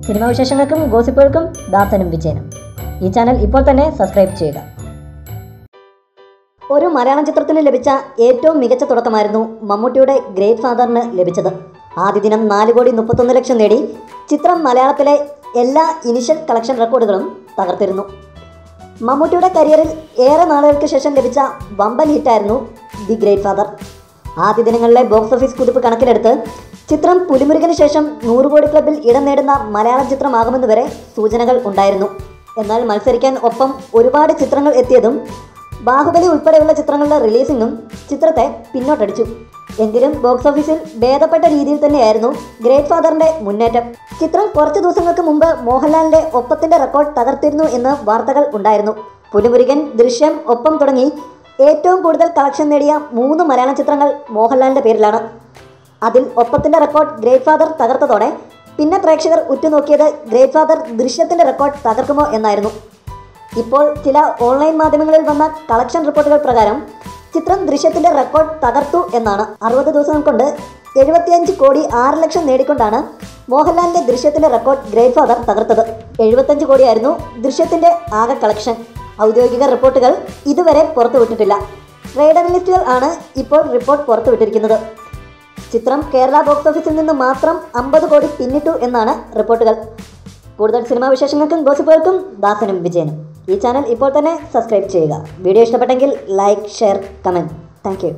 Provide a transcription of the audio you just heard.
Cinema വിശേഷങ്ങൾക്കും ഗോസിപ്പുകൾക്കും ദാസനും വിജയനും. ഈ channel ഇപ്പോൾ തന്നെ സബ്സ്ക്രൈബ് ചെയ്യുക. ഒരു മലയാളം ചിത്രത്തിന് ലഭിച്ച ഏറ്റവും മികച്ച തുടക്കമായിരുന്നു മമ്മൂട്ടിയുടെ ഗ്രേറ്റ് ഫാദറിന് ലഭിച്ചത്. ആദ്യ ദിനം 4,31,00,000 നേടി ചിത്രം മലയാളത്തിലെ എല്ലാ ഇനിഷ്യൽ കളക്ഷൻ റെക്കോർഡുകളും തകർത്തിരുന്നു. മമ്മൂട്ടിയുടെ കരിയറിൽ ഏറെ നാളുകൾക്ക് ശേഷം ലഭിച്ച വമ്പൻ ഹിറ്റായിരുന്നു ദി ഗ്രേറ്റ് ഫാദർ. ആദ്യ ദിനങ്ങളിലെ ബോക്സ് ഓഫീസ് കുതിപ്പ് കണക്കിലെടുത്ത് ചിത്രം പുലിമുരുകന് ശേഷം 100 കോടി ക്ലബിൽ ഇടം നേടുന്ന മലയാളം ചിത്രമാകുമെന്ന് വരെ സൂചനകൾ ഉണ്ടായിരുന്നു. എന്നാൽ മത്സരിക്കാൻ ഒപ്പം ഒരുപാട് ചിത്രങ്ങൾ എത്തിയതും ബാഹുബലി ഉൾപ്പെടെയുള്ള ചിത്രങ്ങളുടെ റിലീസിങ്ങും ചിത്രത്തെ പിന്നോട്ടടിച്ചു. എങ്കിലും ബോക്സ് ഓഫീസിൽ ഭേദപ്പെട്ട രീതിയിൽ തന്നെയായിരുന്നു ഗ്രേറ്റ് ഫാദറിന്റെ മുന്നേറ്റം. ചിത്രം കുറച്ച് ദിവസങ്ങൾക്ക് മുമ്പ് മോഹൻലാലിന്റെ ഒപ്പത്തിന്റെ റെക്കോർഡ് തകർത്തിരുന്നു എന്ന് വാർത്തകൾ ഉണ്ടായിരുന്നു. പുലിമുരുകൻ, ദൃശ്യം, ഒപ്പം തുടങ്ങി ഏറ്റവും കൂടുതൽ കളക്ഷൻ നേടിയ 3 മലയാളം ചിത്രങ്ങൾ മോഹൻലാലിന്റെ പേരിലാണ്. അതിൽ ഒപ്പത്തിന്റെ റെക്കോർഡ് ഗ്രേറ്റ് ഫാദർ തകർത്തതോടെ പിന്നെ പ്രേക്ഷകർ ഉറ്റുനോക്കിയത് ഗ്രേറ്റ് ഫാദർ ദൃശ്യത്തിന്റെ റെക്കോർഡ് തകർക്കുമോ എന്നായിരുന്നു. ഇപ്പോൾ ചില ഓൺലൈൻ മാധ്യമങ്ങളിൽ വന്ന കളക്ഷൻ റിപ്പോർട്ടുകൾ പ്രകാരം ചിത്രം ദൃശ്യത്തിന്റെ റെക്കോർഡ് തകർത്തു എന്നാണ്. 60 ദിവസം കൊണ്ട് 75 കോടി 6 ലക്ഷം നേടിക്കൊണ്ടാണ് മോഹൻലാലിന്റെ ദൃശ്യത്തിന്റെ റെക്കോർഡ് ഗ്രേറ്റ് ഫാദർ തകർത്തത്. 75 കോടിയായിരുന്നു ദൃശ്യത്തിന്റെ ആകെ കളക്ഷൻ. ഔദ്യോഗിക റിപ്പോർട്ടുകൾ ഇതുവരെ പുറത്തുവിട്ടിട്ടില്ല. ട്രേഡ് അനലിസ്റ്റുകൾ ആണ് ഇപ്പോൾ റിപ്പോർട്ട് പുറത്തുവിട്ടിരിക്കുന്നത്. ചിത്രം കേരള ബോക്സ് ഓഫീസിൽ നിന്ന് മാത്രം 50 കോടി പിന്നിട്ടു എന്നാണ് റിപ്പോർട്ടുകൾ. കൂടുതൽ സിനിമാ വിശേഷങ്ങൾക്കും ഗോസിപ്പുകൾക്കും ദാസനും വിജയനും. ഈ ചാനൽ ഇപ്പോൾ തന്നെ സബ്സ്ക്രൈബ് ചെയ്യുക. വീഡിയോ ഇഷ്ടപ്പെട്ടെങ്കിൽ like, share, comment. Thank you.